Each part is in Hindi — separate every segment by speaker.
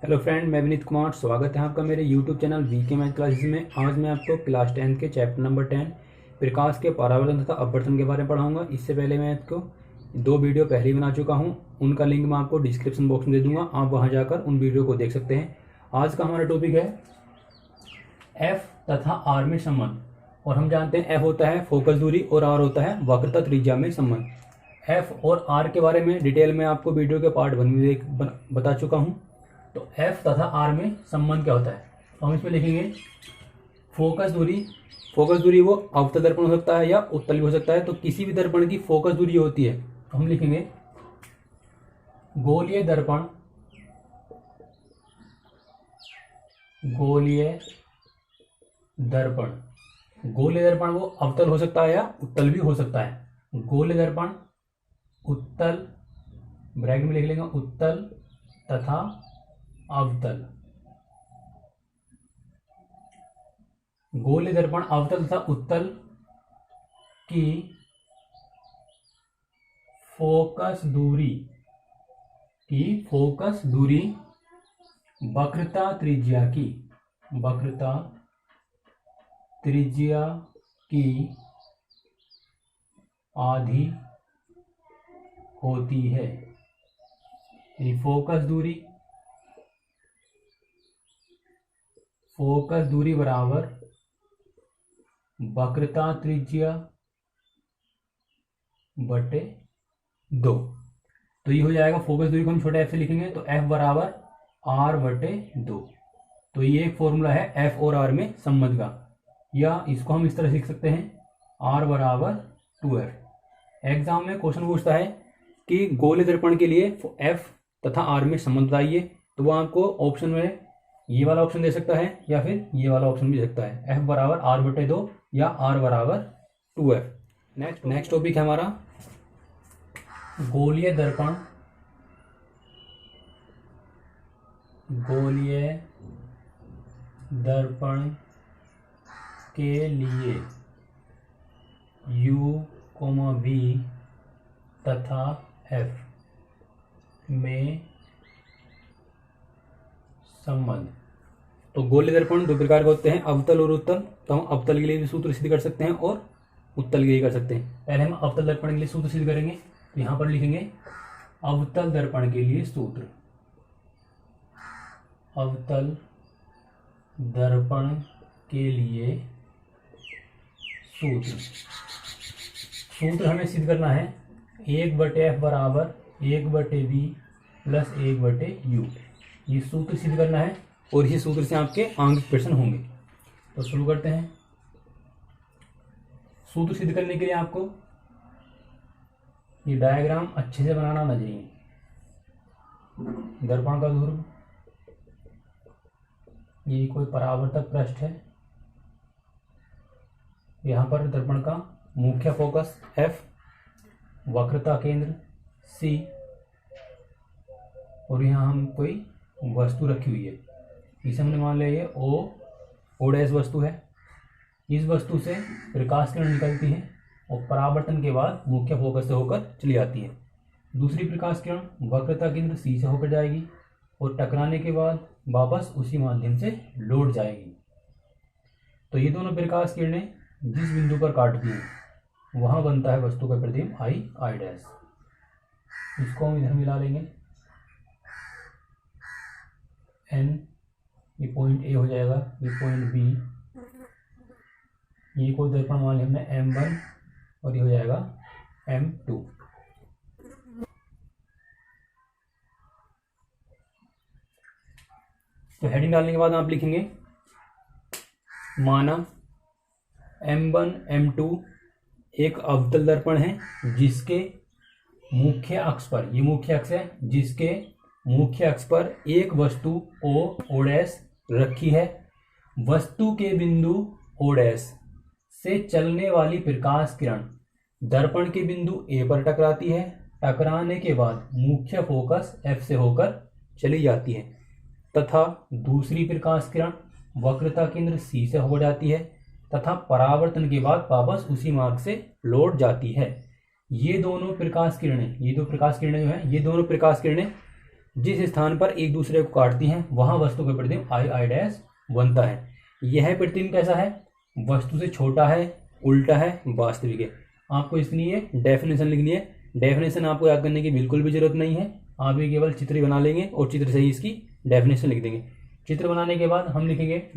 Speaker 1: हेलो फ्रेंड, मैं विनीत कुमार। स्वागत है आपका मेरे YouTube channel VK math classes में। आज मैं आपको क्लास 10 के चैप्टर नंबर 10 प्रकाश के परावर्तन तथा अपवर्तन के बारे में पढ़ाऊंगा। इससे पहले मैं आपको दो वीडियो पहले ही बना चुका हूं, उनका लिंक मैं आपको डिस्क्रिप्शन बॉक्स में दे दूंगा, आप वहां जाकर उन वीडियो को देख सकते हैं। आज का हमारा टॉपिक है एफ तथा आर में संबंध। और हम जानते हैं एफ होता है फोकस दूरी और आर होता है वक्रता त्रिज्या में संबंध। एफ और आर के बारे में डिटेल में आपको वीडियो के पार्ट 1 में बता चुका हूं। तो F तथा R में संबंध क्या होता है, तो हम इसमें लिखेंगे फोकस दूरी। फोकस दूरी वो अवतल दर्पण हो सकता है या उत्तल भी हो सकता है। तो किसी भी दर्पण की फोकस दूरी होती है तो हम लिखेंगे गोलीय दर्पण। गोलीय दर्पण, गोलीय दर्पण वो अवतल हो सकता है या उत्तल भी हो सकता है। गोलीय दर्पण उत्तल, ब्रैकेट में लिख लेंगे उत्तल तथा अवतल। गोलीय दर्पण अवतल तथा उत्तल की फोकस दूरी वक्रता त्रिज्या की आधी होती है। फोकस दूरी बराबर वक्रता त्रिज्या बटे 2। तो ये हो जाएगा, फोकस दूरी को हम छोटे एफ से लिखेंगे तो एफ बराबर आर बटे 2। तो ये एक फॉर्मूला है एफ और आर में संबंध का, या इसको हम इस तरह लिख सकते हैं आर बराबर 2f। एग्जाम में क्वेश्चन पूछता है कि गोलीय दर्पण के लिए एफ तथा आर में संबंध बताइए, तो वो आपको ऑप्शन में ये वाला ऑप्शन दे सकता है या फिर ये वाला ऑप्शन भी दे सकता है, एफ बराबर आर बटे 2 या आर बराबर 2f। नेक्स्ट टॉपिक है हमारा गोलीय दर्पण। गोलीय दर्पण के लिए U, V तथा F में संबंध। तो गोलीय दर्पण दो प्रकार के होते हैं, अवतल और उत्तल। तो हम अवतल के लिए भी सूत्र सिद्ध कर सकते हैं और उत्तल के लिए कर सकते हैं। पहले हम अवतल दर्पण के लिए सूत्र सिद्ध करेंगे, तो यहां पर लिखेंगे अवतल दर्पण के लिए सूत्र। अवतल दर्पण के लिए सूत्र हमें सिद्ध करना है 1/f बराबर 1/v प्लस 1/u। ये सूत्र सिद्ध करना है और इसी सूत्र से आपके आंगिक प्रश्न होंगे। तो शुरू करते हैं। सूत्र सिद्ध करने के लिए आपको ये डायग्राम अच्छे से बनाना आना चाहिए। दर्पण का ध्रुव, ये कोई परावर्तक पृष्ठ है, यहाँ पर दर्पण का मुख्य फोकस F, वक्रता केंद्र C, और यहाँ हम कोई वस्तु रखी हुई है, इसे हमने मान लिया ये O डैश वस्तु है। इस वस्तु से प्रकाश किरण निकलती है और परावर्तन के बाद मुख्य फोकस से होकर चली जाती है। दूसरी प्रकाश किरण वक्रता केंद्र C से होकर जाएगी और टकराने के बाद वापस उसी माध्यम से लौट जाएगी। तो ये दोनों प्रकाश किरणें जिस बिंदु पर काटती हैं वहां बनता है वस्तु का प्रतिबिंब I डैश। इसको हम इधर मिला लेंगे N, ये पॉइंट A हो जाएगा, ये पॉइंट B, ये कोई दर्पण मान लिया हमने M1 और ये हो जाएगा M2। तो हेडिंग डालने के बाद आप लिखेंगे माना M1 M2 एक अवतल दर्पण है जिसके मुख्य अक्ष पर, ये मुख्य अक्ष है, जिसके मुख्य अक्ष पर एक वस्तु O डैश रखी है। वस्तु के बिंदु O डैश से चलने वाली प्रकाश किरण दर्पण के बिंदु A पर टकराती है। टकराने के बाद मुख्य फोकस F से होकर चली जाती है तथा दूसरी प्रकाश किरण वक्रता केंद्र C से हो जाती है तथा परावर्तन के बाद वापस उसी मार्ग से लौट जाती है। ये दोनों प्रकाश किरणें, ये दो प्रकाश किरणें जो है, ये दोनों प्रकाश किरणें जिस स्थान पर एक दूसरे को काटती हैं वहां वस्तु का प्रतिबिंब आई आई डैश बनता है। यह प्रतिबिंब कैसा है? वस्तु से छोटा है, उल्टा है, वास्तविक है। आपको इसलिए डेफिनेशन लिखनी है। डेफिनेशन आपको याद करने की बिल्कुल भी जरूरत नहीं है, आप ये केवल चित्र बना लेंगे और चित्र से ही इसकी डेफिनेशन लिख देंगे। चित्र बनाने के बाद हम लिखेंगे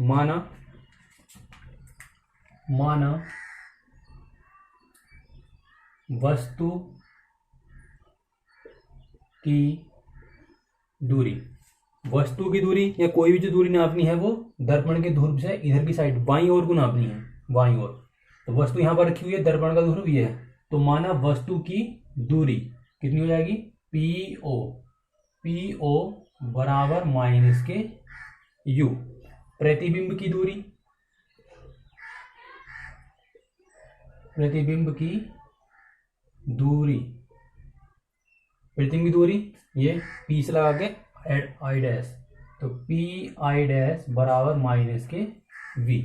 Speaker 1: माना वस्तु की दूरी। वस्तु की दूरी या कोई भी जो दूरी नापनी है वो दर्पण के ध्रुव से इधर की साइड बाईं ओर को नापनी है, बाईं ओर। तो वस्तु यहां पर रखी हुई है, दर्पण का ध्रुव ये है, तो माना वस्तु की दूरी कितनी हो जाएगी? पीओ बराबर माइनस के यू। प्रतिबिंब की दूरी, प्रतिबिंब की दूरी ये पी से लगा के आई डैश, तो पी आई डैश बराबर minus K we,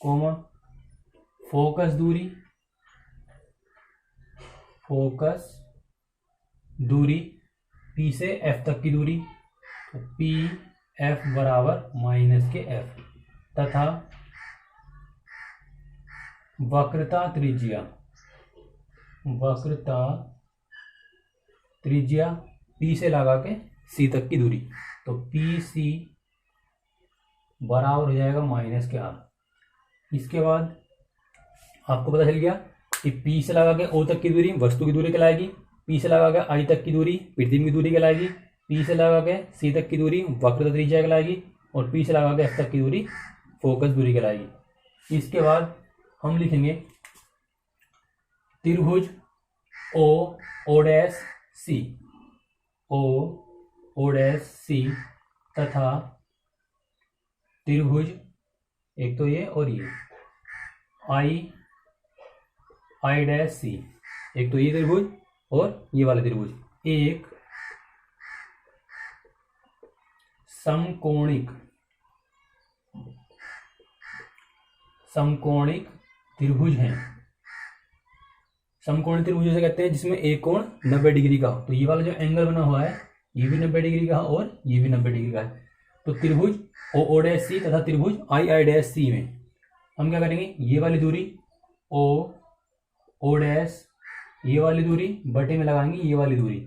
Speaker 1: coma focus दूरी पी से एफ तक की दूरी, तो पी एफ बराबर माइनस के एफ, तथा वक्रता त्रिज्या पी से लगा के सी तक की दूरी, तो पी सी बराबर हो जाएगा माइनस के आर। इसके बाद आपको पता चल गया कि पी से लगा के ओ तक की दूरी वस्तु की दूरी कहलाएगी, पी से लगा के आई तक की दूरी प्रतिबिंब की दूरी कहलाएगी, पी से लगा के सी तक की दूरी वक्रता त्रिज्या कहलाएगी, और पी से लगा के एफ तक की दूरी फोकस दूरी कहलाएगी। इसके बाद हम लिखेंगे त्रिभुज ओ डैश सी तथा त्रिभुज, एक तो ये और ये आई डैश सी, एक तो ये त्रिभुज और ये वाला त्रिभुज एक समकोणिक त्रिभुज हैं। समकोणिक त्रिभुज से कहते हैं जिसमें एक कोण 90 डिग्री का हो। तो ये वाला जो एंगल बना हुआ है ये भी 90 डिग्री का और ये भी 90 डिग्री का है। तो त्रिभुज ओ डैश सी तथा त्रिभुज आई डैश सी में हम क्या करेंगे? ये वाली दूरी ओ डैश, ये वाली दूरी बटे में लगाएंगे ये वाली दूरी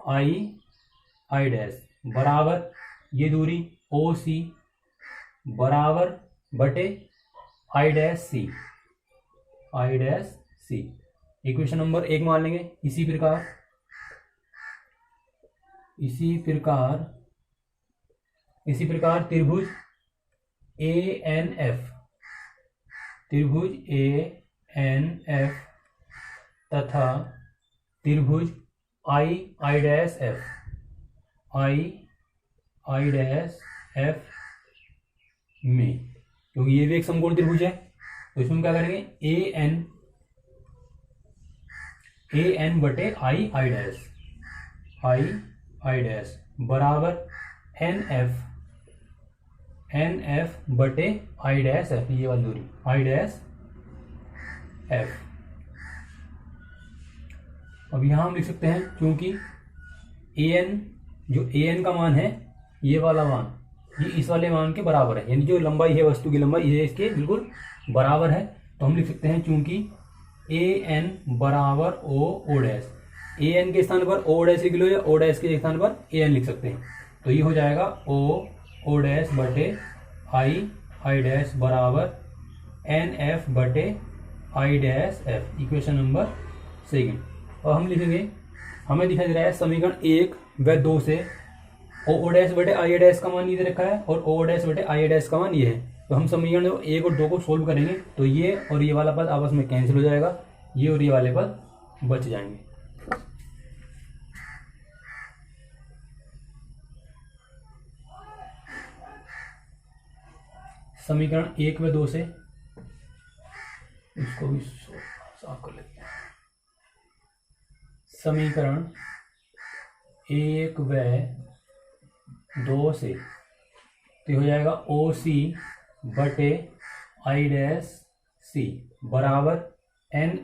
Speaker 1: आई डैश बराबर ये दूरी ओ सी बराबर बटे I dash C. Equation number 1 मान लेंगे। इसी प्रकार त्रिभुज ए एन एफ तथा त्रिभुज आई डैश एफ में, क्योंकि ये भी एक समकोण त्रिभुज है, तो इसमें क्या करेंगे? ए एन बटे आई डैश बराबर एन एफ बटे आई डैश एफ, ये वाली दूरी आई डैश एफ। अब यहां हम लिख सकते हैं क्योंकि ए एन का मान है ये वाला मान, ये इस वाले मान के बराबर है, यानी जो लंबाई है वस्तु की लंबाई ये इसके बिल्कुल बराबर है। तो हम लिख सकते हैं चूंकि ए एन बराबर ओ डैश, ए एन के स्थान पर ओ डैश लिख लो या ओ डैश के स्थान पर ए एन लिख सकते हैं। तो ये हो जाएगा ओ डैश बटे आई डैश बराबर एन एफ बटे I dash F, equation number 2। और हम लिखेंगे, हमें दिखाई दे रहा है समीकरण 1 व 2 से ओ डैश बटे आई डैश का मान ये दे रखा है और ओ डैश बटे आई डैश का मान ये है। तो हम समीकरण 1 और 2 को सोल्व करेंगे तो ये और ये वाला पद आपस में कैंसिल हो जाएगा, ये और ये वाले पद बच जाएंगे। समीकरण 1 व 2 से इसको भी साफ कर लेते हैं। समीकरण 1 व 2 से तो हो जाएगा ओ सी बटे आई डैश सी बराबर एन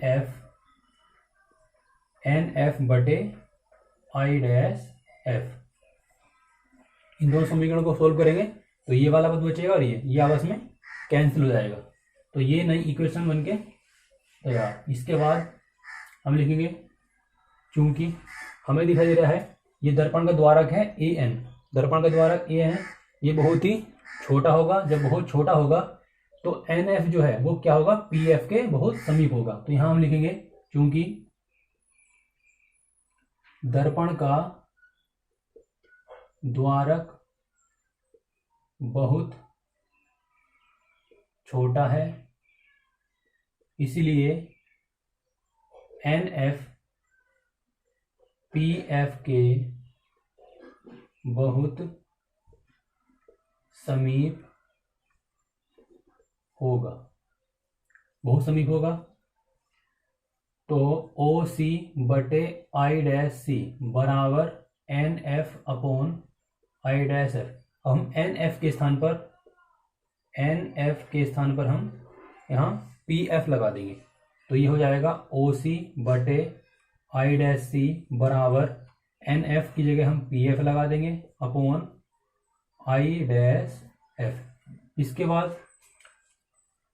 Speaker 1: एफ बटे आई डैश एफ। इन दोनों समीकरणों को सोल्व करेंगे तो ये वाला पद बचेगा और ये आपस में कैंसिल हो जाएगा। तो ये नई इक्वेशन बन के तैयार। इसके बाद हम लिखेंगे, चूंकि हमें दिखाई दे रहा है ये दर्पण का द्वारक है ए एन, दर्पण का द्वारक ए है, ये बहुत ही छोटा होगा। जब बहुत छोटा होगा तो एन एफ जो है वो क्या होगा, पी एफ के बहुत समीप होगा। तो यहां हम लिखेंगे चूंकि दर्पण का द्वारक बहुत छोटा है इसलिए एन एफ पी एफ के बहुत समीप होगा, बहुत समीप होगा। तो ओ सी बटे आई डैश सी बराबर N F upon I dash F. हम एन एफ के स्थान पर हम यहाँ पी एफ लगा देंगे। तो ये हो जाएगा ओ सी बटे आई डैश सी बराबर एन एफ की जगह हम पी एफ लगा देंगे अपॉन आई डैश एफ। इसके बाद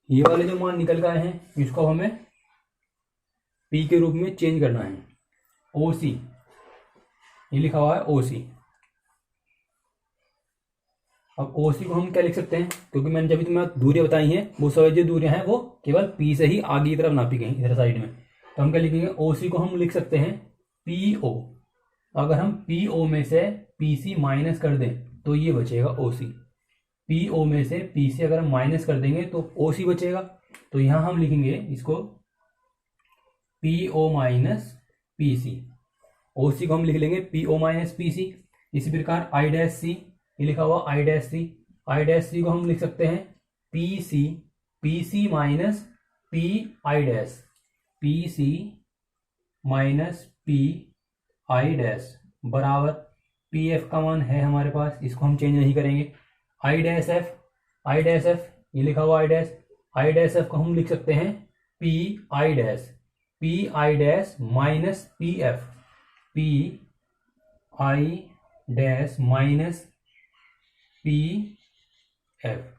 Speaker 1: ये वाले जो मान निकल गए हैं इसको हमें पी के रूप में चेंज करना है। ओ सी ये लिखा हुआ है ओ सी। अब ओ सी को हम क्या लिख सकते हैं, क्योंकि मैंने जब भी तुम्हें दूरियां बताई हैं वो सब जो दूरियां हैं वो केवल पी से ही आगे की तरफ नापी गई इधर साइड में। तो हम क्या लिखेंगे, ओ सी को हम लिख सकते हैं पी ओ। अगर हम पी ओ में से पी सी माइनस कर दें तो ये बचेगा ओ सी। पी ओ में से पी सी अगर हम माइनस कर देंगे तो ओ सी बचेगा। तो यहां हम लिखेंगे इसको P O minus P C. O C को हम लिख लेंगे P O minus P C. इसी प्रकार आई डैश सी, ये लिखा हुआ आई डैश सी। आई डैश सी को हम लिख सकते हैं P C minus P I dash, P C minus P I dash बराबर पी एफ का मान है हमारे पास, इसको हम चेंज नहीं करेंगे। आई डैश एफ ये लिखा हुआ आई डैश एफ को हम लिख सकते हैं P I dash minus P F, P I dash minus P F.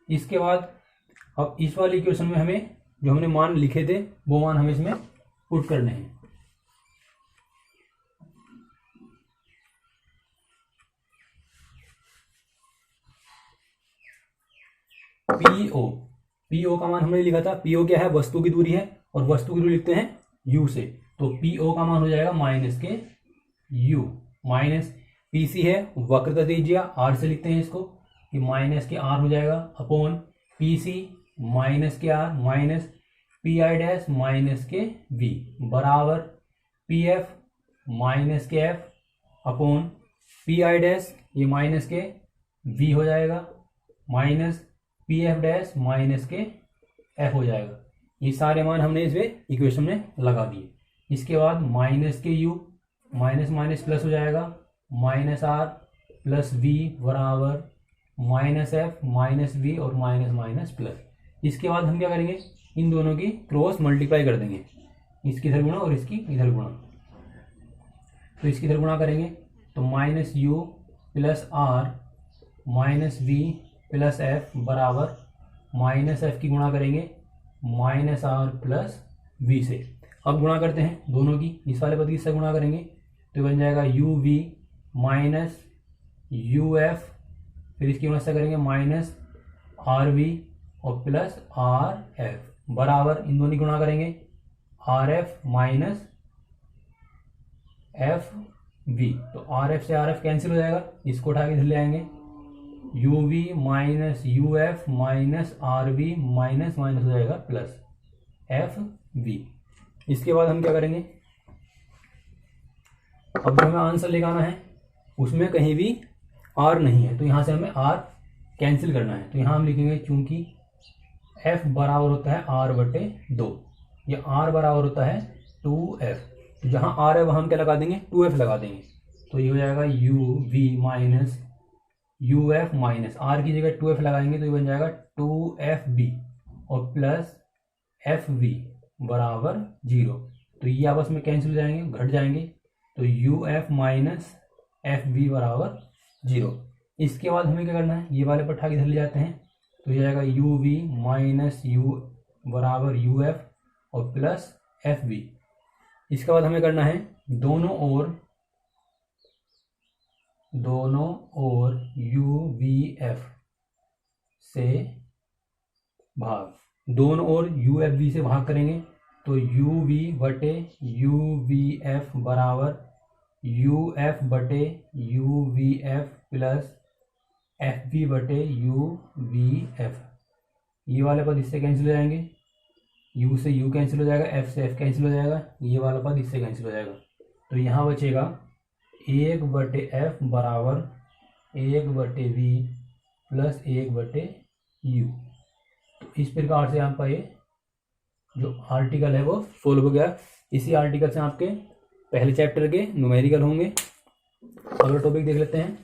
Speaker 1: इसके बाद अब इस वाली इक्वेशन में हमें जो हमने मान लिखे थे वो मान हमें इसमें पुट करने हैं। पीओ का मान हमने लिखा था, पीओ क्या है, वस्तु की दूरी है और वस्तु की दूरी लिखते हैं यू से। तो पीओ का मान हो जाएगा माइनस के यू, माइनस पीसी है वक्रता त्रिज्या आर से लिखते हैं इसको कि माइनस के आर हो जाएगा upon PC minus K R minus P I dash minus K V बराबर P F minus K F upon P I dash ये माइनस के वी हो जाएगा minus P F dash minus K F हो जाएगा। ये सारे मान हमने इसमें इक्वेशन में लगा दिए। इसके बाद माइनस के यू माइनस माइनस प्लस हो जाएगा माइनस आर प्लस वी बराबर माइनस एफ माइनस वी और माइनस माइनस प्लस। इसके बाद हम क्या करेंगे, इन दोनों की क्रॉस मल्टीप्लाई कर देंगे, इसकी इधर गुणा और इसकी इधर गुणा। तो इसकी इधर गुणा करेंगे तो minus U plus R minus V plus F बराबर माइनस एफ की गुणा करेंगे माइनस आर प्लस वी से। अब गुणा करते हैं दोनों की, इस वाले पद की इससे गुणा करेंगे तो बन जाएगा U V minus U F, फिर इसकी गुणा से करेंगे माइनस आर वी और प्लस आर एफ बराबर इन दोनों की गुणा करेंगे R F minus F V. तो आर एफ से आर एफ कैंसिल हो जाएगा, इसको उठा के इधर ले आएंगे U V minus U F minus R V minus minus हो जाएगा प्लस एफ वी। इसके बाद हम क्या करेंगे, अब जो हमें आंसर लेकर आना है उसमें कहीं भी आर नहीं है तो यहाँ से हमें आर कैंसिल करना है। तो यहाँ हम लिखेंगे चूंकि एफ बराबर होता है आर बटे 2, ये आर बराबर होता है 2f। तो जहाँ आर है वहाँ हम क्या लगा देंगे 2f लगा देंगे। तो ये हो जाएगा U V minus U F minus R की जगह 2f लगाएंगे तो ये बन जाएगा 2fb और प्लस एफ वी बराबर 0। तो ये आपस में कैंसिल हो जाएंगे, घट जाएंगे। तो U F minus F B बराबर 0। इसके बाद हमें क्या करना है, ये वाले पर ठाके इधर ले जाते हैं तो ये जाएगा यू वी माइनस यू बराबर यू एफ और प्लस एफ बी। इसके बाद हमें करना है दोनों ओर यू वी एफ से भाग, दोनों ओर यू एफ बी से भाग करेंगे तो यू वी बटे यू वी एफ बराबर यू एफ बटे U V F plus F B बटे यू वी एफ। ये वाले पद इससे कैंसिल हो जाएंगे, यू से यू कैंसिल हो जाएगा, एफ से एफ कैंसिल हो जाएगा, ये वाला पद इससे कैंसिल हो जाएगा। तो यहाँ बचेगा 1 बटे एफ बराबर 1 बटे वी प्लस 1 बटे यू। तो इस प्रकार से आपका ये जो आर्टिकल है वो सोल्व हो गया। इसी आर्टिकल से आपके पहले चैप्टर के न्यूमेरिकल होंगे। अगला टॉपिक देख लेते हैं।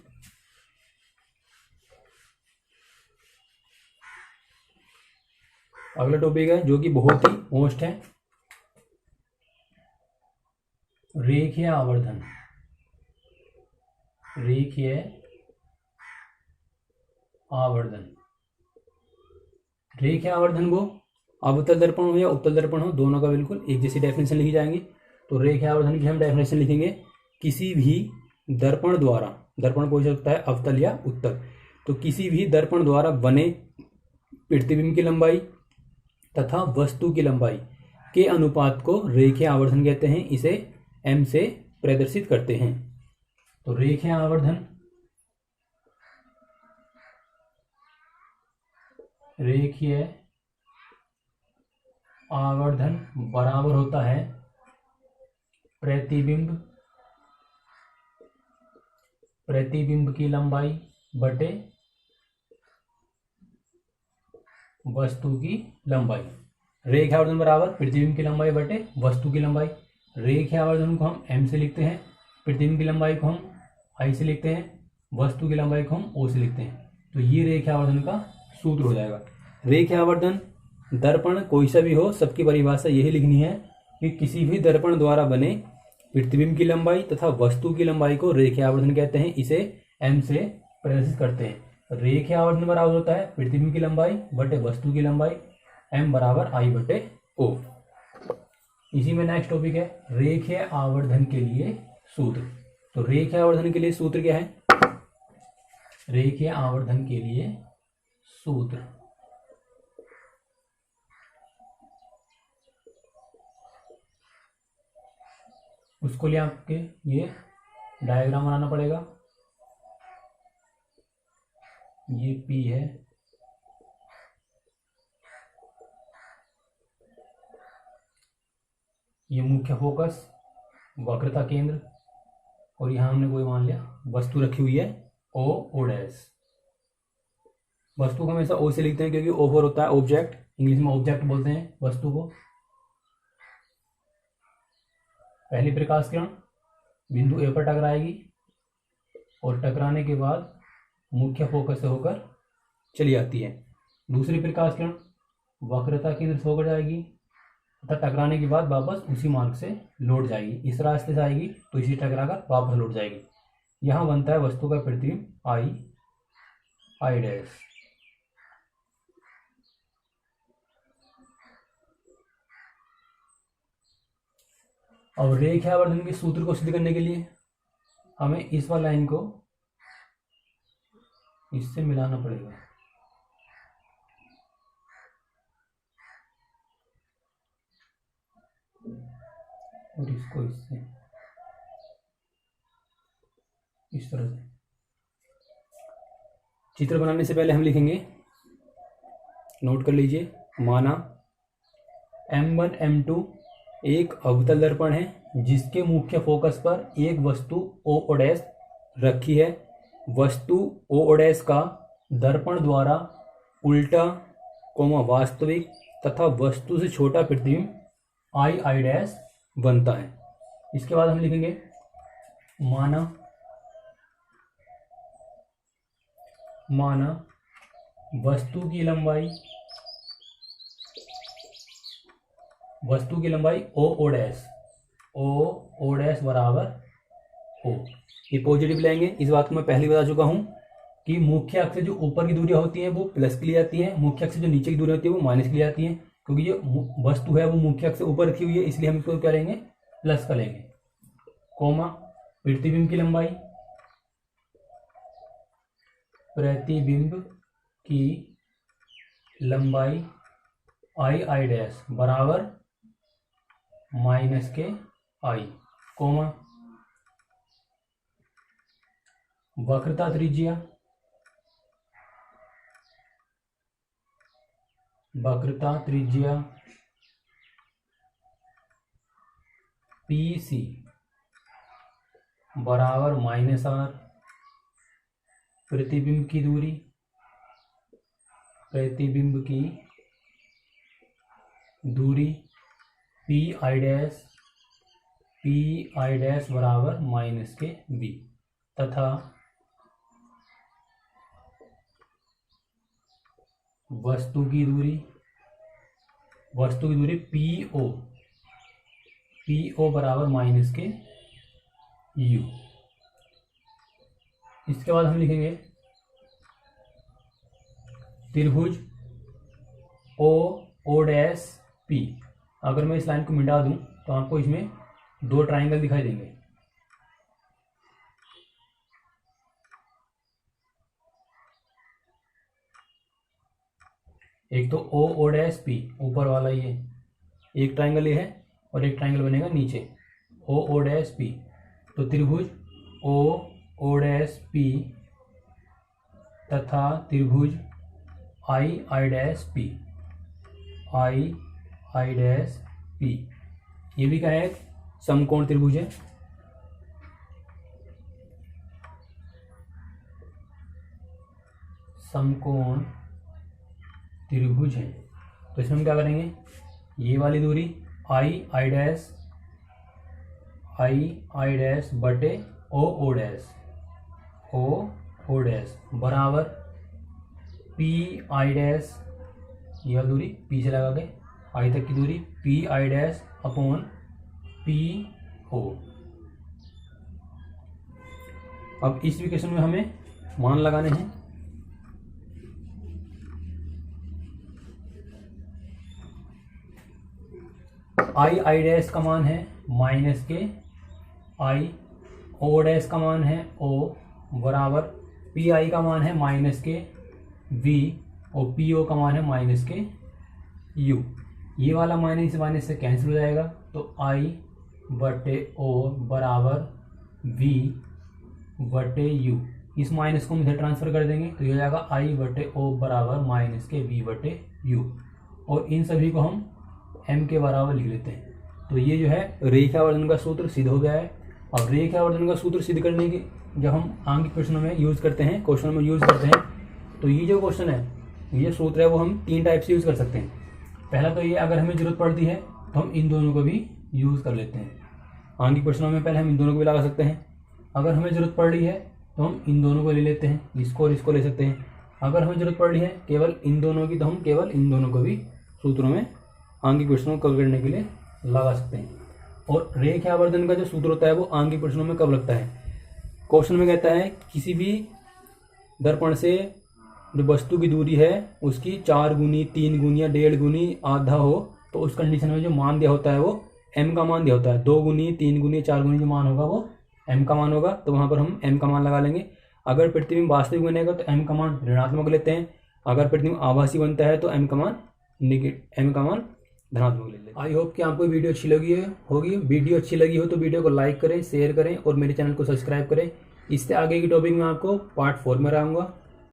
Speaker 1: अगला टॉपिक है जो कि बहुत ही मोस्ट है, रेखीय आवर्धन। रेखीय आवर्धन, रेखीय आवर्धन को अवतल दर्पण हो या उत्तल दर्पण हो, दोनों का बिल्कुल एक जैसी डेफिनेशन लिखी जाएंगी। तो रेखीय आवर्धन की हम डेफिनेशन लिखेंगे, किसी भी दर्पण द्वारा, दर्पण हो सकता है अवतल या उत्तल, तो किसी भी दर्पण द्वारा बने प्रतिबिंब की लंबाई तथा वस्तु की लंबाई के अनुपात को रेखीय आवर्धन कहते हैं। इसे m से प्रदर्शित करते हैं। तो रेखीय आवर्धन, रेखीय आवर्धन बराबर होता है प्रतिबिंब की लंबाई बटे वस्तु की लंबाई। रेखीय आवर्धन बराबर प्रतिबिंब की लंबाई बटे वस्तु की लंबाई। रेखीय आवर्धन को हम m से लिखते हैं, प्रतिबिंब की लंबाई को हम I से लिखते हैं, वस्तु की लंबाई को हम O से लिखते हैं। तो ये रेखीय आवर्धन का सूत्र हो जाएगा। रेखीय आवर्धन दर्पण कोई सा भी हो, सबकी परिभाषा यही लिखनी है कि किसी भी दर्पण द्वारा बने प्रतिबिंब की लंबाई तथा वस्तु की लंबाई को रेखीय आवर्धन कहते हैं। इसे m से प्रदर्शित करते हैं। रेखीय आवर्धन बराबर होता है प्रतिबिंब की लंबाई बटे वस्तु की लंबाई, m बराबर I बटे O। इसी में नेक्स्ट टॉपिक है रेखीय आवर्धन के लिए सूत्र। तो रेखीय आवर्धन के लिए सूत्र क्या है, रेखीय आवर्धन के लिए सूत्र उसको लिए आपके ये डायग्राम बनाना पड़ेगा। ये P है, ये मुख्य फोकस, वक्रता केंद्र, और यहां हमने कोई मान लिया वस्तु रखी हुई है O डैश। वस्तु को हमेशा O से लिखते हैं क्योंकि O पर होता है ऑब्जेक्ट, इंग्लिश में ऑब्जेक्ट बोलते हैं वस्तु को। पहली प्रकाश किरण बिंदु A पर टकराएगी और टकराने के बाद मुख्य फोकस से होकर चली जाती है। दूसरी प्रकाश किरण वक्रता केंद्र से होकर जाएगी तथा टकराने के बाद वापस उसी मार्ग से लौट जाएगी। इस रास्ते से आएगी तो इसी टकराकर वापस लौट जाएगी। यहाँ बनता है वस्तु का प्रतिबिंब I डैश। और रेखीय आवर्धन के सूत्र को सिद्ध करने के लिए हमें इस वाला लाइन को इससे मिलाना पड़ेगा। और इसको इससे, इस तरह से। चित्र बनाने से पहले हम लिखेंगे, नोट कर लीजिए, माना M1 M2 एक अवतल दर्पण है जिसके मुख्य फोकस पर एक वस्तु O डैश रखी है। वस्तु O डैश का दर्पण द्वारा उल्टा वास्तविक तथा वस्तु से छोटा प्रतिबिंब I डैश बनता है। इसके बाद हम लिखेंगे, माना वस्तु की लंबाई O डैश बराबर ओ। ये पॉजिटिव लेंगे। इस बात को मैं पहले बता चुका हूँ कि मुख्य अक्ष से जो ऊपर की दूरियां होती हैं वो प्लस के लिए आती है, मुख्य अक्ष से जो नीचे की दूरी होती है वो माइनस के लिए आती है। क्योंकि ये वस्तु है वो मुख्य अक्ष से ऊपर रखी हुई है, इसलिए हम इसको क्या लेंगे, प्लस का लेंगे। कोमा प्रतिबिंब की लंबाई, प्रतिबिंब की लंबाई आई आई डैश बराबर माइनस के आई, कोमा वक्रता त्रिज्या, वक्रता त्रिज्या पी सी बराबर माइनस आर, प्रतिबिंब की दूरी, प्रतिबिंब की दूरी पी आई डैश बराबर माइनस के बी, तथा वस्तु की दूरी पी ओ बराबर माइनस के यू। इसके बाद हम लिखेंगे त्रिभुज ओ डैश पी। अगर मैं इस लाइन को मिटा दूं तो आपको इसमें दो ट्राइंगल दिखाई देंगे। एक तो ओ डैश पी ऊपर वाला, ये एक ट्राइंगल ये है, और एक ट्राइंगल बनेगा नीचे ओ डैश पी। तो त्रिभुज ओ डैश पी तथा त्रिभुज आई डैश पी, ये भी क्या है, समकोण त्रिभुज है। समकोण त्रिभुज है। तो इसमें हम क्या करेंगे, ये वाली दूरी आई डैश बटे ओ डैश बराबर पी आई डैश, यह दूरी पी से लगा के आई तक की दूरी P I dash upon P O. अब इस इक्वेशन में हमें मान लगाने हैं। आई डैश का मान है माइनस के आई, ओ डैश का मान है ओ बराबर पी आई का मान है माइनस के वी, और पी ओ का मान है माइनस के यू। ये वाला माइनस से कैंसिल हो जाएगा, तो आई बटे ओ बराबर वी बटे यू। इस माइनस को हम इधर ट्रांसफर कर देंगे तो ये हो जाएगा आई बटे ओ बराबर माइनस के वी बटे यू, और इन सभी को हम m के बराबर लिख लेते हैं। तो ये जो है रेखावर्धन का सूत्र सिद्ध हो गया है। अब रेखावर्धन का सूत्र सिद्ध करने के जब हम आंगिक प्रश्नों में यूज करते हैं, क्वेश्चन में यूज करते हैं, तो ये जो क्वेश्चन है, ये सूत्र है, वो हम तीन टाइप से यूज कर सकते हैं। पहला तो ये, अगर हमें जरूरत पड़ती है तो हम इन दोनों को भी यूज कर लेते हैं। आंगिक प्रश्नों में पहले हम इन दोनों को भी लगा सकते हैं। अगर हमें जरूरत पड़ रही है तो हम इन दोनों को ले लेते हैं, इसको और इसको ले सकते हैं। अगर हमें जरूरत पड़ रही है केवल इन दोनों की, तो हम केवल इन दोनों को भी सूत्रों में आंगिक प्रश्नों को कवर करने के लिए लगा सकते हैं। और रेखावर्धन का जो सूत्र होता है वो आंगिक प्रश्नों में कब लगता है, क्वेश्चन में कहता है किसी भी दर्पण से जो वस्तु की दूरी है उसकी 4 गुनी, 3 गुनी या 1.5 गुनी आधा हो, तो उस कंडीशन में जो मान दिया होता है वो m का मान दिया होता है। 2 गुनी, 3 गुनी, 4 गुनी जो मान होगा वो m का मान होगा, तो वहाँ पर हम m का मान लगा लेंगे। अगर प्रतिबिंब वास्तविक बनेगा तो m का मान ऋणात्मक लेते हैं। अगर प्रतिबिंब आभासी बनता है तो m का मान धनात्मक ले लेते हैं। आई होप कि आपको वीडियो अच्छी लगी होगी। वीडियो अच्छी लगी हो तो वीडियो को लाइक करें, शेयर करें और मेरे चैनल को सब्सक्राइब करें। इससे आगे की टॉपिक में आपको पार्ट 4 में लाऊंगा।